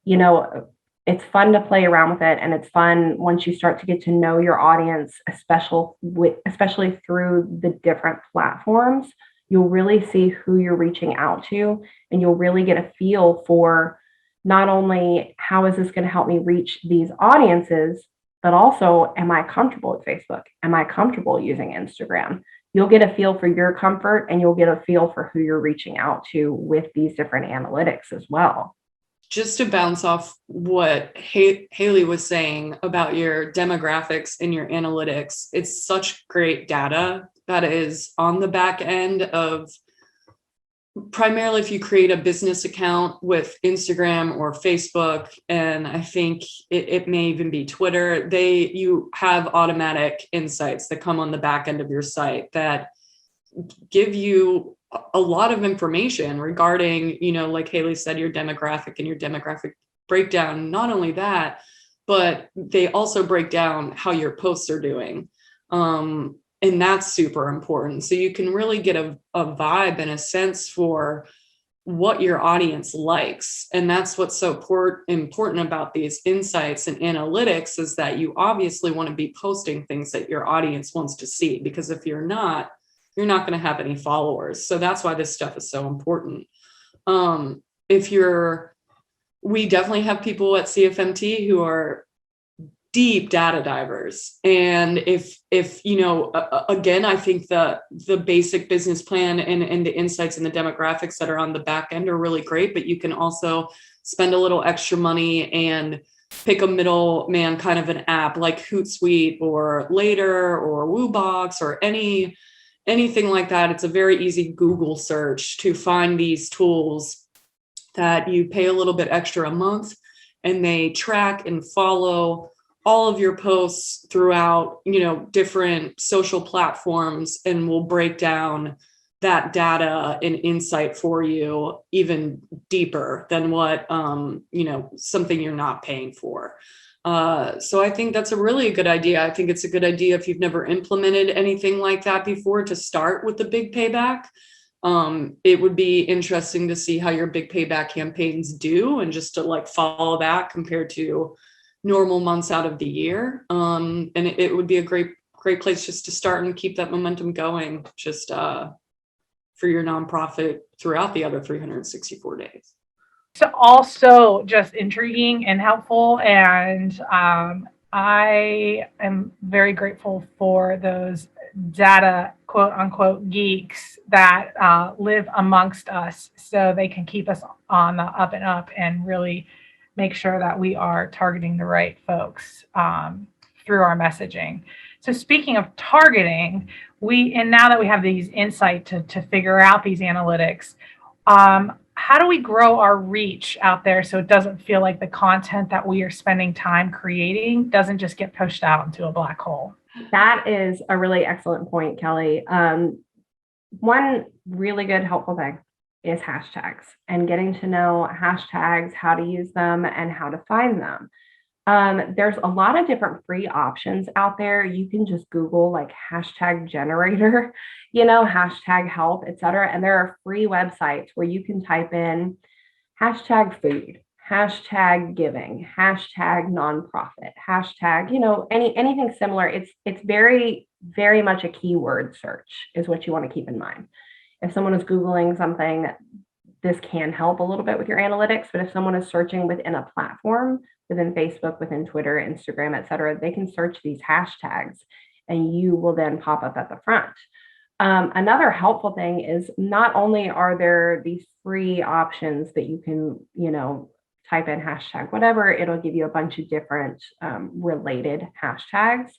it's fun to play around with it. And it's fun once you start to get to know your audience, especially through the different platforms. You'll really see who you're reaching out to, and you'll really get a feel for not only how is this going to help me reach these audiences, but also, am I comfortable with Facebook? Am I comfortable using Instagram? You'll get a feel for your comfort, and you'll get a feel for who you're reaching out to with these different analytics as well. Just to bounce off what Haley was saying about your demographics and your analytics, it's such great data that is on the back end of, primarily if you create a business account with Instagram or Facebook, and I think it may even be Twitter, you have automatic insights that come on the back end of your site that give you a lot of information regarding, like Haley said, your demographic and your demographic breakdown. Not only that, but they also break down how your posts are doing. And that's super important. So you can really get a vibe and a sense for what your audience likes. And that's what's so important about these insights and analytics, is that you obviously want to be posting things that your audience wants to see, because if you're not going to have any followers. So that's why this stuff is so important. We definitely have people at CFMT who are deep data divers. And if again, I think the basic business plan and the insights and the demographics that are on the back end are really great, but you can also spend a little extra money and pick a middleman kind of an app like Hootsuite or Later or WooBox or anything like that. It's a very easy Google search to find these tools that you pay a little bit extra a month, and they track and follow all of your posts throughout, different social platforms, and will break down that data and insight for you even deeper than what, something you're not paying for. So I think that's a really good idea. I think it's a good idea if you've never implemented anything like that before, to start with the Big Payback. It would be interesting to see how your Big Payback campaigns do, and just to follow that compared to normal months out of the year. And it would be a great place just to start and keep that momentum going, just for your nonprofit throughout the other 364 days. So also just intriguing and helpful. And I am very grateful for those data, quote unquote, geeks that live amongst us, so they can keep us on the up and up and really make sure that we are targeting the right folks through our messaging. So speaking of targeting, now that we have these insight to figure out these analytics, how do we grow our reach out there so it doesn't feel like the content that we are spending time creating doesn't just get pushed out into a black hole? That is a really excellent point, Kelly. One really good helpful thing is hashtags, and getting to know hashtags, how to use them, and how to find them. There's a lot of different free options out there. You can just Google hashtag generator, hashtag help, etc. And there are free websites where you can type in hashtag food, hashtag giving, hashtag nonprofit, hashtag, anything similar. It's very very much a keyword search is what you want to keep in mind. If someone is Googling something, this can help a little bit with your analytics, but if someone is searching within a platform, within Facebook, within Twitter, Instagram, et cetera, they can search these hashtags and you will then pop up at the front. Another helpful thing is not only are there these free options that you can, type in hashtag whatever, it'll give you a bunch of different related hashtags.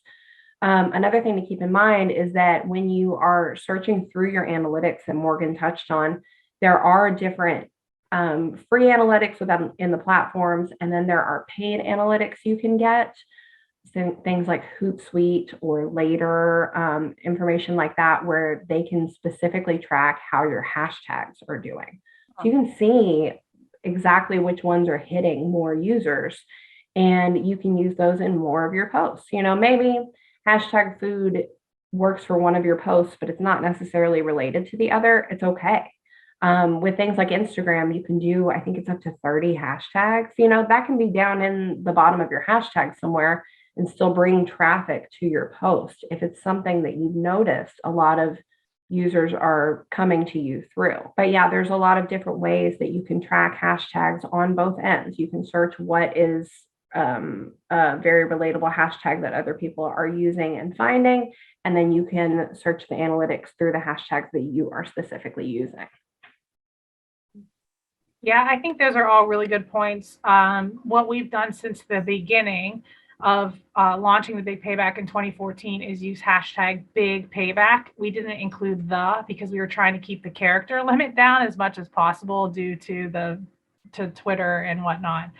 Another thing to keep in mind is that when you are searching through your analytics that Morgan touched on, there are different free analytics in the platforms, and then there are paid analytics you can get. So things like Hootsuite or later information like that, where they can specifically track how your hashtags are doing. So you can see exactly which ones are hitting more users, and you can use those in more of your posts. Maybe hashtag food works for one of your posts, but it's not necessarily related to the other. It's okay. With things like Instagram, you can do, I think it's up to 30 hashtags. That can be down in the bottom of your hashtag somewhere and still bring traffic to your post if it's something that you've noticed a lot of users are coming to you through. But yeah, there's a lot of different ways that you can track hashtags on both ends. You can search what is a very relatable hashtag that other people are using and finding, and then you can search the analytics through the hashtags that you are specifically using. Yeah, I think those are all really good points. What we've done since the beginning of launching the Big Payback in 2014 is use hashtag Big Payback. We didn't include the because we were trying to keep the character limit down as much as possible due to Twitter and whatnot.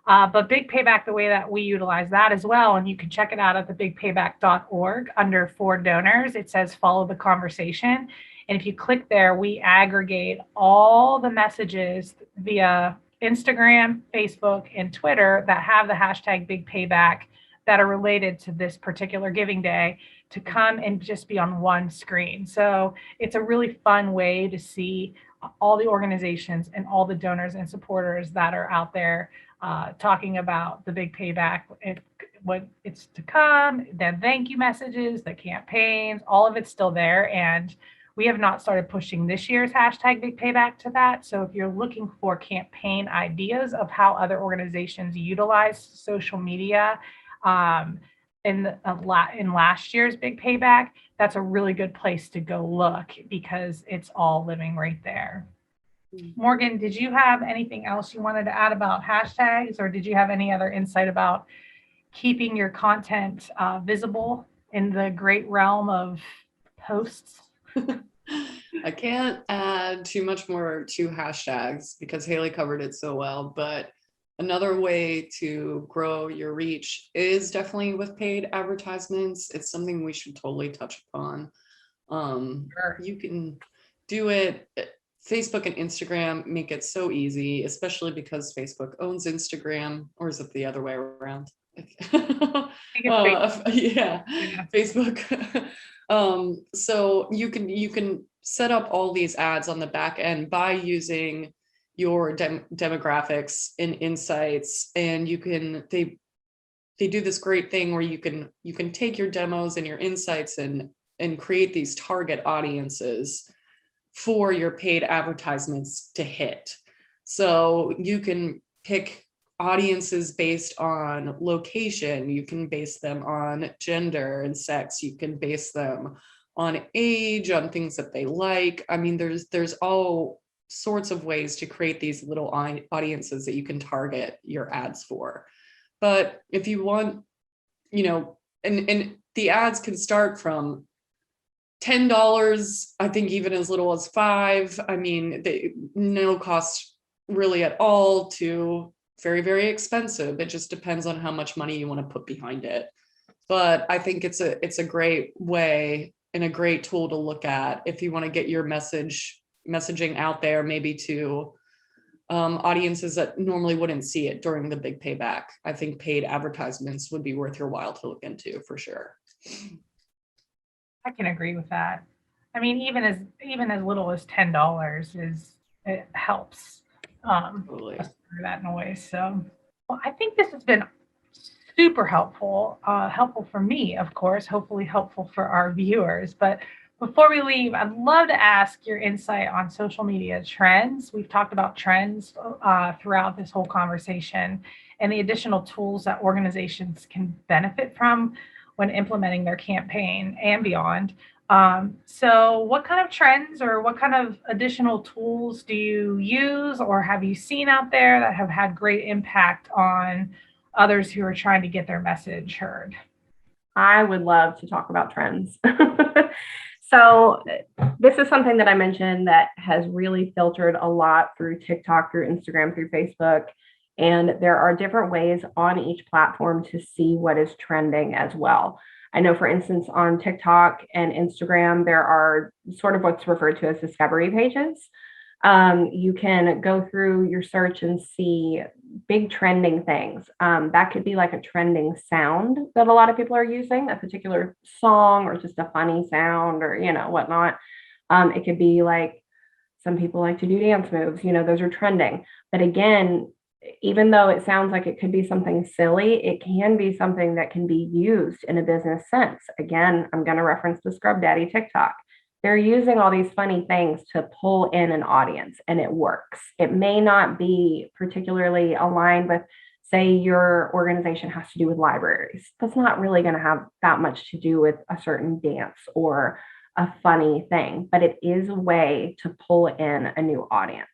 But Big Payback, the way that we utilize that as well, and you can check it out at the bigpayback.org under for donors, it says follow the conversation. And if you click there, we aggregate all the messages via Instagram, Facebook, and Twitter that have the hashtag Big Payback that are related to this particular giving day to come and just be on one screen. So it's a really fun way to see all the organizations and all the donors and supporters that are out there talking about the Big Payback, what it's to come, the thank you messages, the campaigns, all of it's still there. And we have not started pushing this year's hashtag Big Payback to that. So if you're looking for campaign ideas of how other organizations utilize social media in last year's Big Payback, that's a really good place to go look because it's all living right there. Morgan, did you have anything else you wanted to add about hashtags, or did you have any other insight about keeping your content visible in the great realm of posts? I can't add too much more to hashtags because Haley covered it so well, but another way to grow your reach is definitely with paid advertisements. It's something we should totally touch upon. Sure. You can do it. Facebook and Instagram make it so easy, especially because Facebook owns Instagram, or is it the other way around? Yeah, Facebook. So you can set up all these ads on the back end by using your demographics and insights, and they do this great thing where you can take your demos and your insights and create these target audiences for your paid advertisements to hit. So you can pick audiences based on location, you can base them on gender and sex, you can base them on age, on things that they like. I mean, there's all sorts of ways to create these little audiences that you can target your ads for. But if you want, and the ads can start from $10, I think even as little as $5. I mean, no cost really at all to very, very expensive. It just depends on how much money you want to put behind it. But I think it's a great way and a great tool to look at if you want to get your messaging out there, maybe to audiences that normally wouldn't see it during the Big Payback. I think paid advertisements would be worth your while to look into for sure. I can agree with that. I mean, even as little as $10 it helps Totally. through that noise. So, well, I think this has been super helpful, helpful for me, of course, hopefully helpful for our viewers. But before we leave, I'd love to ask your insight on social media trends. We've talked about trends throughout this whole conversation and the additional tools that organizations can benefit from when implementing their campaign and beyond. So, what kind of trends or what kind of additional tools do you use or have you seen out there that have had great impact on others who are trying to get their message heard? I would love to talk about trends. So, this is something that I mentioned that has really filtered a lot through TikTok, through Instagram, through Facebook. And there are different ways on each platform to see what is trending as well. I know, for instance, on TikTok and Instagram, there are sort of what's referred to as discovery pages. You can go through your search and see big trending things. That could be like a trending sound that a lot of people are using, a particular song or just a funny sound or, whatnot. It could be like some people like to do dance moves, those are trending. But again, even though it sounds like it could be something silly, it can be something that can be used in a business sense. Again, I'm going to reference the Scrub Daddy TikTok. They're using all these funny things to pull in an audience and it works. It may not be particularly aligned with, say, your organization has to do with libraries. That's not really going to have that much to do with a certain dance or a funny thing, but it is a way to pull in a new audience.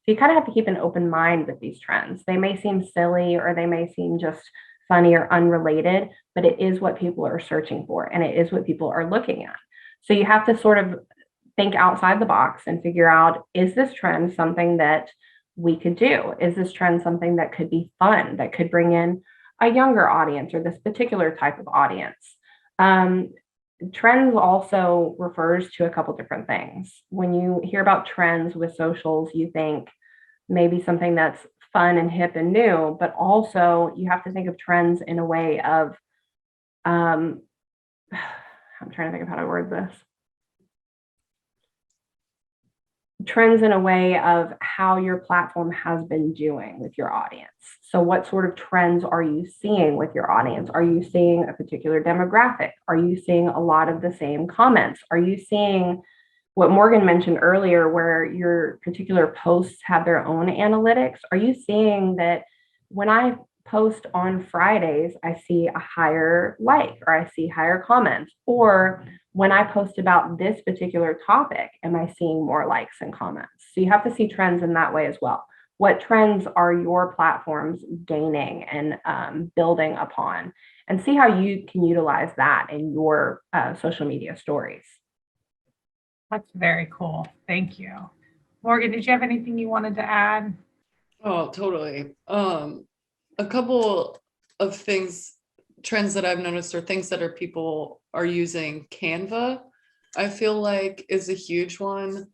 So you kind of have to keep an open mind with these trends. They may seem silly or they may seem just funny or unrelated, but it is what people are searching for and it is what people are looking at. So you have to sort of think outside the box and figure out, is this trend something that we could do? Is this trend something that could be fun, that could bring in a younger audience or this particular type of audience? Trends also refers to a couple different things. When you hear about trends with socials, you think maybe something that's fun and hip and new, but also you have to think of trends in a way of, I'm trying to think of how to word this. Trends in a way of how your platform has been doing with your audience. So what sort of trends are you seeing with your audience? Are you seeing a particular demographic? Are you seeing a lot of the same comments? Are you seeing what Morgan mentioned earlier, where your particular posts have their own analytics? Are you seeing that when I post on Fridays, I see a higher like, or I see higher comments? Or when I post about this particular topic, am I seeing more likes and comments? So you have to see trends in that way as well. What trends are your platforms gaining and building upon? And see how you can utilize that in your social media stories. That's very cool. Thank you. Morgan, did you have anything you wanted to add? Oh, totally. A couple of trends that I've noticed are things that people are using. Canva, I feel like, is a huge one.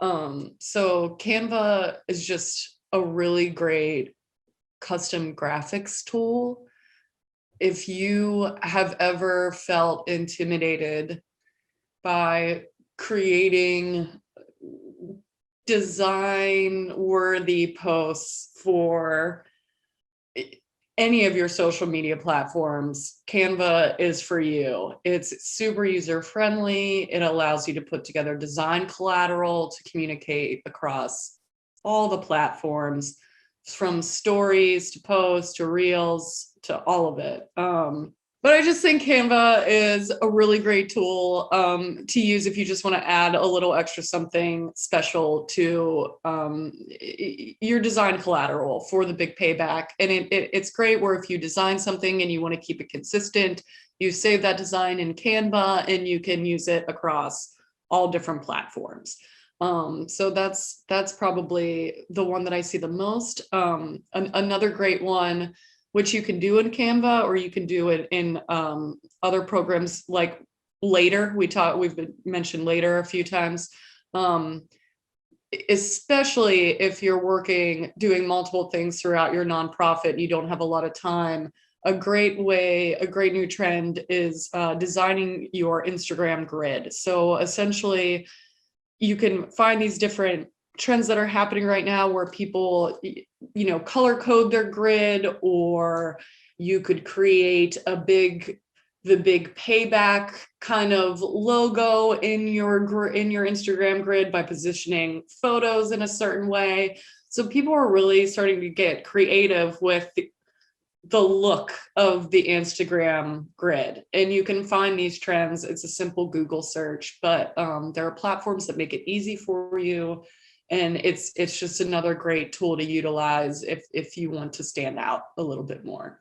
So Canva is just a really great custom graphics tool. If you have ever felt intimidated by creating design-worthy posts for any of your social media platforms, Canva is for you. It's super user-friendly. It allows you to put together design collateral to communicate across all the platforms, from stories to posts to reels to all of it. But I just think Canva is a really great tool to use if you just want to add a little extra something special to your design collateral for the Big Payback. And it's great where if you design something and you want to keep it consistent, you save that design in Canva and you can use it across all different platforms. So that's probably the one that I see the most. Another great one, which you can do in Canva, or you can do it in other programs like Later. We've mentioned Later a few times, especially if you're doing multiple things throughout your nonprofit and you don't have a lot of time. A great new trend is designing your Instagram grid. So essentially, you can find these different trends that are happening right now where people, color code their grid, or, You could create the Big Payback kind of logo in your Instagram grid by positioning photos in a certain way. So people are really starting to get creative with the look of the Instagram grid, and you can find these trends. It's a simple Google search, but there are platforms that make it easy for you, and it's just another great tool to utilize if you want to stand out a little bit more.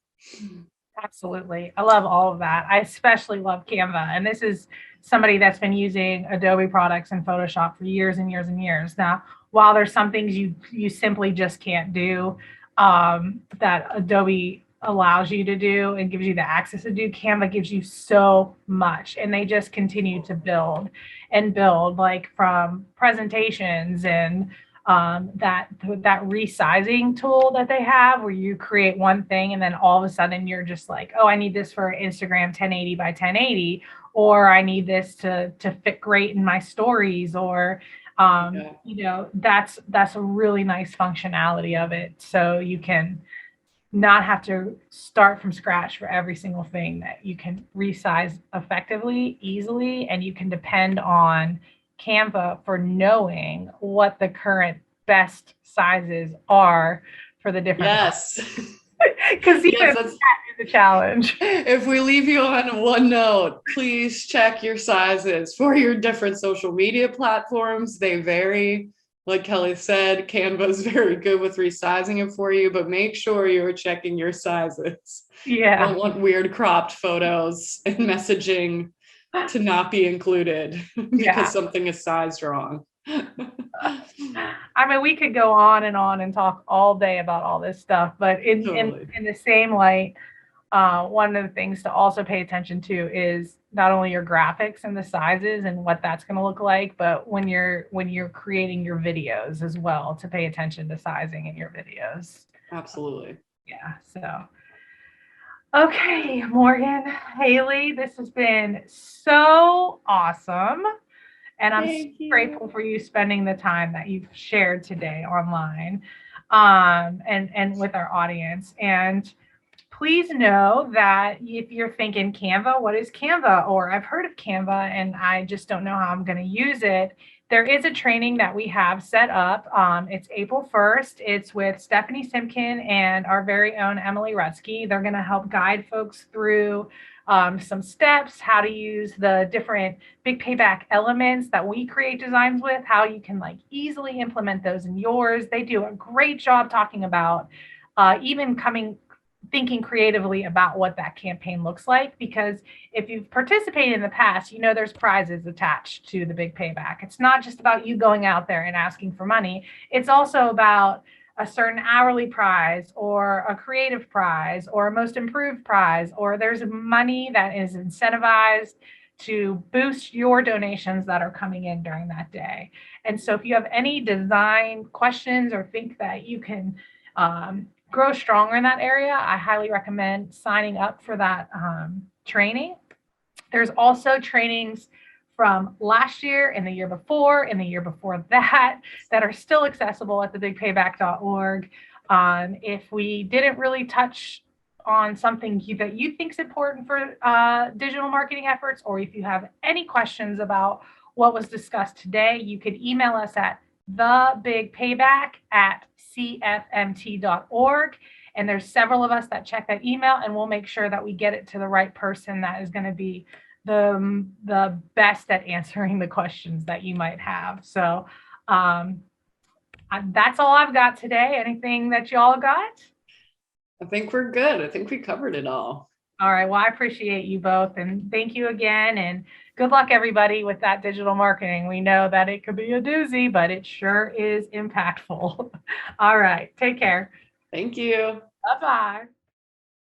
Absolutely. I love all of that. I especially love Canva. And this is somebody that's been using Adobe products and Photoshop for years and years and years. Now, while there's some things you simply just can't do, that Adobe allows you to do and gives you the access to do, Canva gives you so much. And they just continue to build and build, like from presentations and that resizing tool that they have, where you create one thing and then all of a sudden you're just like, oh, I need this for Instagram 1080 by 1080, or I need this to fit great in my stories, or that's a really nice functionality of it. So you can not have to start from scratch for every single thing, that you can resize effectively, easily, and you can depend on Canva for knowing what the current best sizes are for the different. Yes. Because even that is a challenge. If we leave you on one note, please check your sizes for your different social media platforms. They vary. Like Kelly said, Canva is very good with resizing it for you, but make sure you're checking your sizes. Yeah. Don't want weird cropped photos and messaging to not be included because something is sized wrong. I mean, we could go on and talk all day about all this stuff, but in the same light, one of the things to also pay attention to is not only your graphics and the sizes and what that's going to look like, but when you're creating your videos as well, to pay attention to sizing in your videos. Absolutely. Yeah. So, okay, Morgan, Haley, this has been so awesome. And I'm so grateful for you spending the time that you've shared today online, and with our audience. And please know that if you're thinking Canva, what is Canva? Or I've heard of Canva and I just don't know how I'm going to use it. There is a training that we have set up. It's April 1st. It's with Stephanie Simkin and our very own Emily Rutsky. They're going to help guide folks through some steps, how to use the different Big Payback elements that we create designs with, how you can like easily implement those in yours. They do a great job talking about thinking creatively about what that campaign looks like, because if you've participated in the past, there's prizes attached to the Big Payback. It's not just about you going out there and asking for money. It's also about a certain hourly prize or a creative prize or a most improved prize, or there's money that is incentivized to boost your donations that are coming in during that day. And so if you have any design questions or think that you can grow stronger in that area, I highly recommend signing up for that training. There's also trainings from last year and the year before and the year before that are still accessible at thebigpayback.org. If we didn't really touch on something that you think is important for digital marketing efforts, or if you have any questions about what was discussed today, you could email us at thebigpayback@cfmt.org. And there's several of us that check that email, and we'll make sure that we get it to the right person that is going to be the best at answering the questions that you might have. So that's all I've got today. Anything that y'all got? I think we're good. I think we covered it all. All right. Well, I appreciate you both, and thank you again. And good luck, everybody, with that digital marketing. We know that it could be a doozy, but it sure is impactful. All right. Take care. Thank you. Bye-bye.